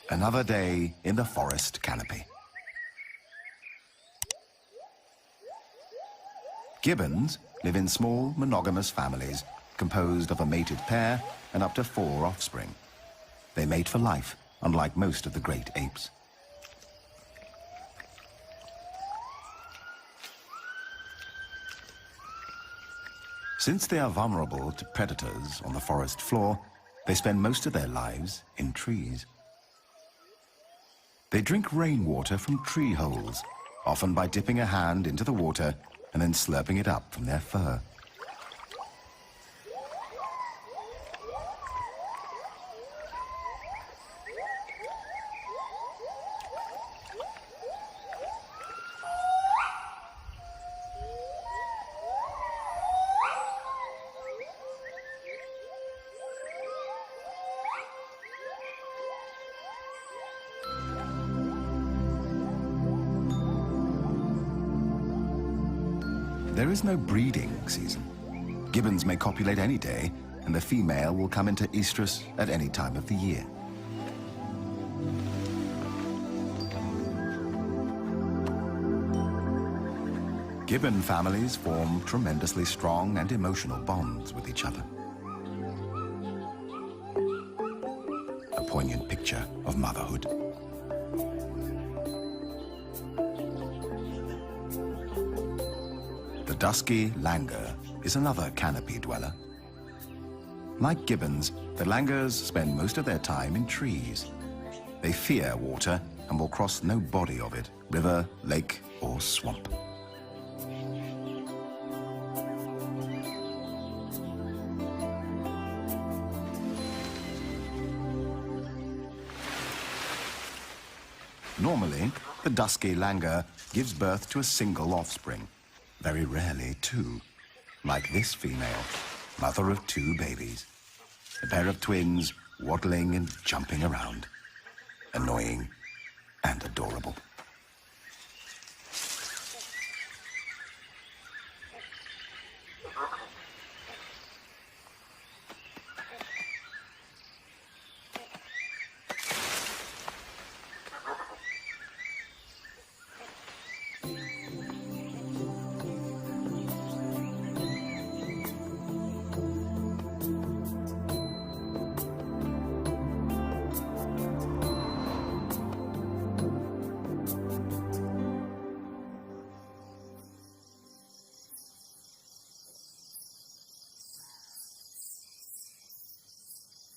Another day in the forest canopy. Gibbons live in small, monogamous families composed of a mated pair and up to 4 offspring. They mate for life, unlike most of the great apes. Since they are vulnerable to predators on the forest floor, they spend most of their lives in trees. They drink rainwater from tree holes, often by dipping a hand into the water and then slurping it up from their fur. There is no breeding season. Gibbons may copulate any day, and the female will come into estrus at any time of the year. Gibbon families form tremendously strong and emotional bonds with each other. A poignant picture of motherhood. The dusky langur is another canopy dweller. Like gibbons, the langurs spend most of their time in trees. They fear water and will cross no body of it, river, lake, or swamp. Normally, the dusky langur gives birth to a single offspring. Very rarely 2, like this female, mother of 2 babies. A pair of twins waddling and jumping around. Annoying and adorable.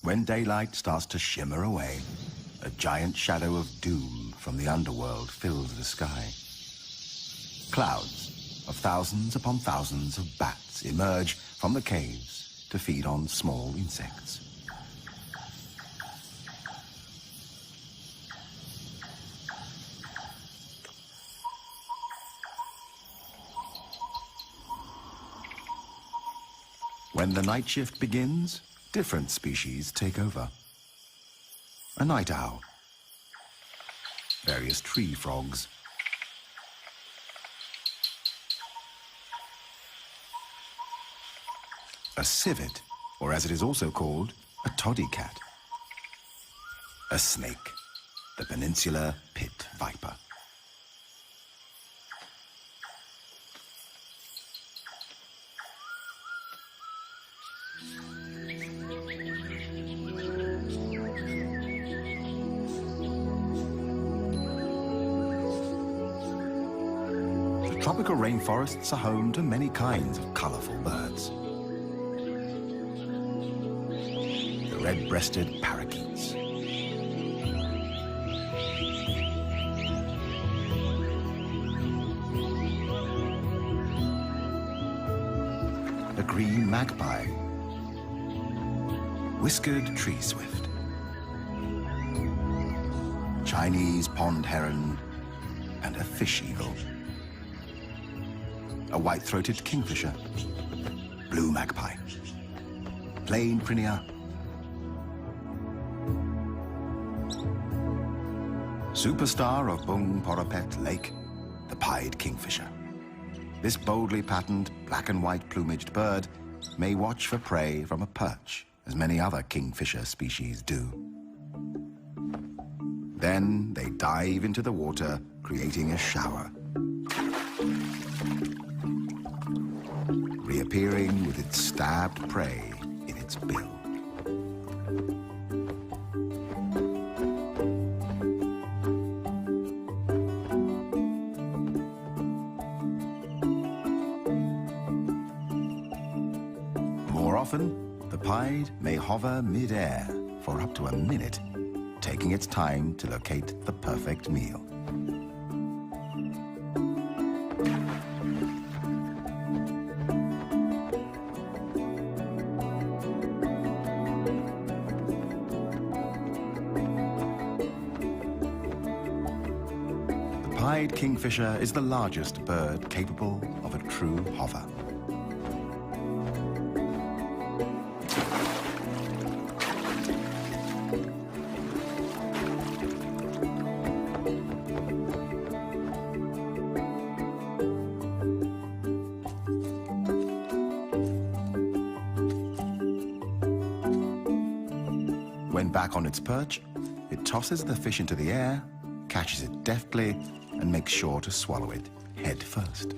When daylight starts to shimmer away, a giant shadow of doom from the underworld fills the sky. Clouds of thousands upon thousands of bats emerge from the caves to feed on small insects. When the night shift begins, different species take over. A night owl, various tree frogs, a civet, or as it is also called, a toddy cat, a snake, the peninsular pit viper. Tropical rainforests are home to many kinds of colorful birds. The red-breasted parakeets, the green magpie, whiskered tree swift, Chinese pond heron, and a fish eagle. A white-throated kingfisher, blue magpie, plain prinia, superstar of Bung Poropet Lake, the pied kingfisher. This boldly patterned black and white plumaged bird may watch for prey from a perch, as many other kingfisher species do. Then they dive into the water, creating a shower, reappearing with its stabbed prey in its bill. More often, the pied may hover mid-air for up to a minute, taking its time to locate the perfect meal. The pied kingfisher is the largest bird capable of a true hover. When back on its perch, it tosses the fish into the air, catches it deftly, and makes sure to swallow it head first.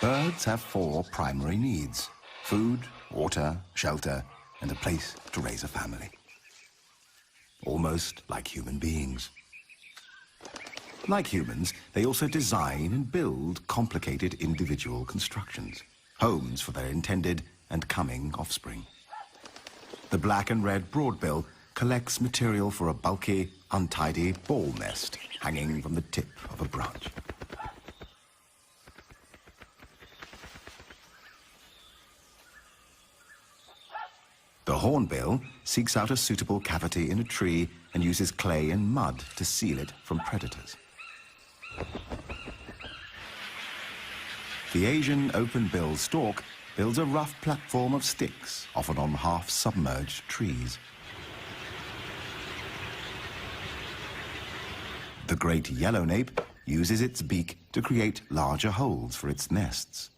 Birds have 4 primary needs: food, water, shelter, and a place to raise a family. Almost like human beings. Like humans, they also design and build complicated individual constructions, homes for their intended and coming offspring. The black and red broadbill collects material for a bulky, untidy ball nest hanging from the tip of a branch. The hornbill seeks out a suitable cavity in a tree and uses clay and mud to seal it from predators. The Asian open-billed stork builds a rough platform of sticks, often on half-submerged trees. The great yellownape uses its beak to create larger holes for its nests.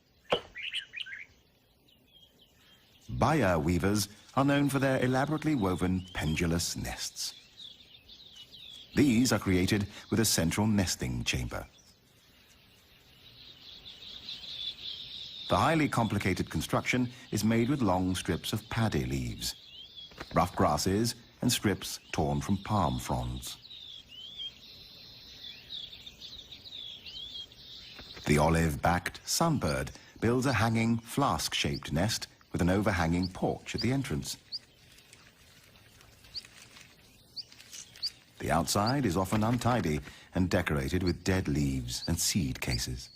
Baya weavers are known for their elaborately woven pendulous nests. These are created with a central nesting chamber. The highly complicated construction is made with long strips of paddy leaves, rough grasses, and strips torn from palm fronds. The olive-backed sunbird builds a hanging flask-shaped nest with an overhanging porch at the entrance. The outside is often untidy and decorated with dead leaves and seed cases.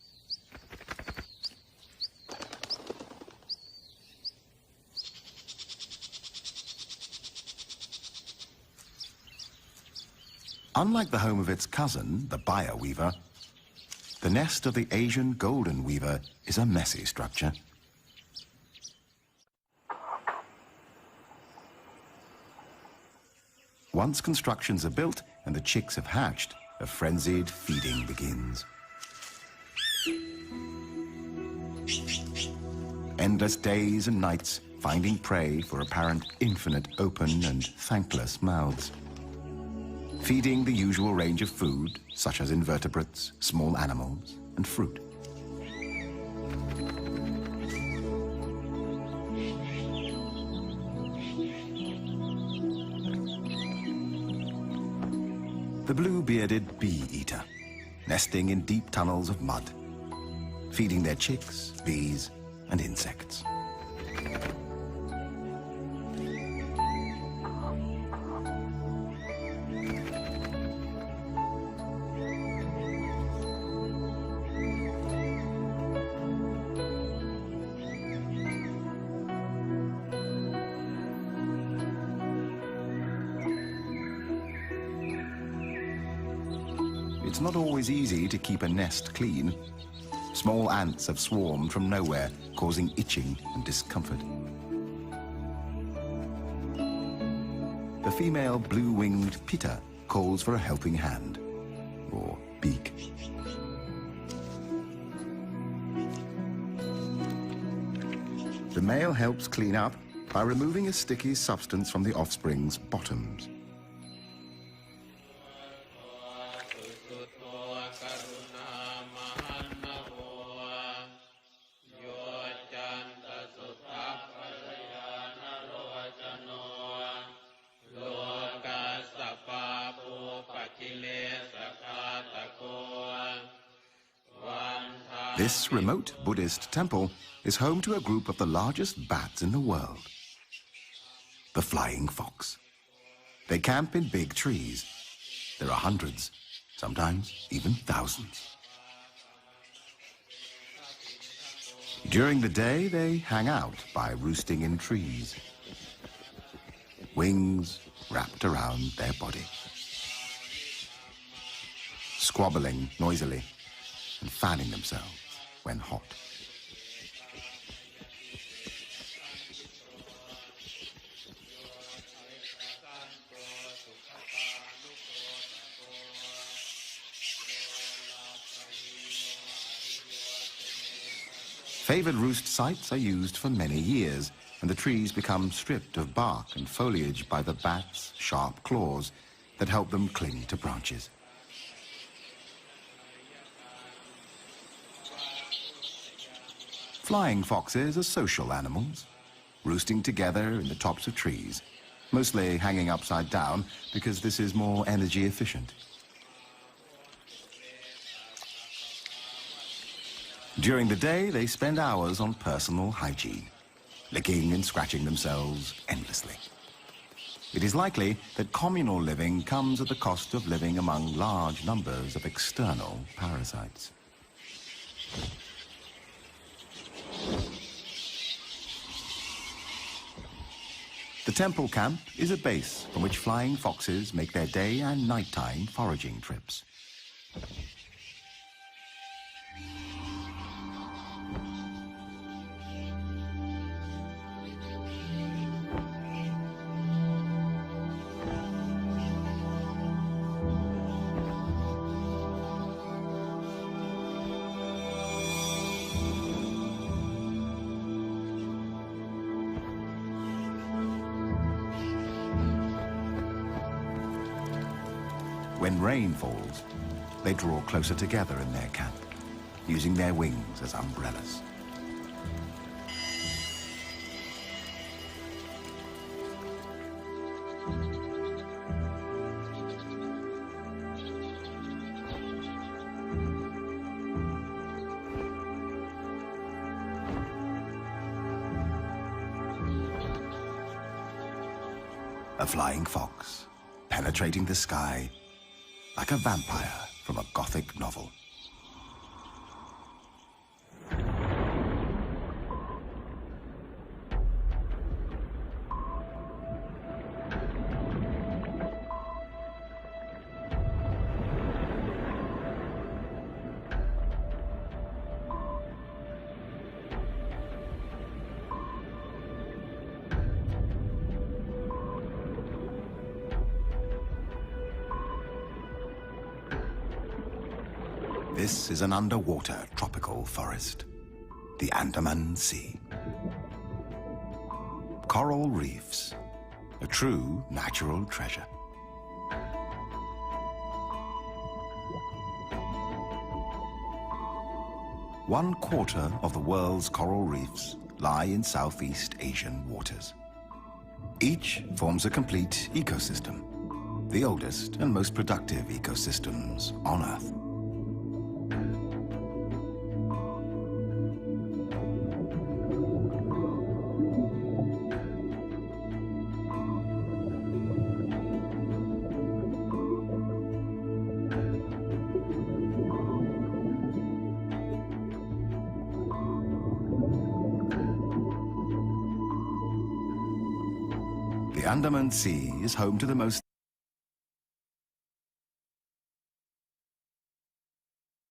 Unlike the home of its cousin, the Baya weaver, the nest of the Asian golden weaver is a messy structure. Once constructions are built and the chicks have hatched, a frenzied feeding begins. Endless days and nights finding prey for apparent infinite open and thankless mouths. Feeding the usual range of food, such as invertebrates, small animals, and fruit. The blue-bearded bee-eater, nesting in deep tunnels of mud, feeding their chicks, bees, and insects. It's not always easy to keep a nest clean. Small ants have swarmed from nowhere, causing itching and discomfort. The female blue-winged pitta calls for a helping hand, or beak. The male helps clean up by removing a sticky substance from the offspring's bottoms. This remote Buddhist temple is home to a group of the largest bats in the world, the flying fox. They camp in big trees. There are hundreds, sometimes even thousands. During the day, they hang out by roosting in trees, wings wrapped around their body, squabbling noisily and fanning themselves when hot. Favored roost sites are used for many years, and the trees become stripped of bark and foliage by the bats' sharp claws that help them cling to branches. Flying foxes are social animals, roosting together in the tops of trees, mostly hanging upside down because this is more energy efficient. During the day, they spend hours on personal hygiene, licking and scratching themselves endlessly. It is likely that communal living comes at the cost of living among large numbers of external parasites. The temple camp is a base from which flying foxes make their day and nighttime foraging trips. When rain falls, they draw closer together in their camp, using their wings as umbrellas. A flying fox, penetrating the sky like a vampire from a Gothic novel. This is an underwater tropical forest, the Andaman Sea. Coral reefs, a true natural treasure. One quarter of the world's coral reefs lie in Southeast Asian waters. Each forms a complete ecosystem, the oldest and most productive ecosystems on Earth. The Andaman Sea is home to the most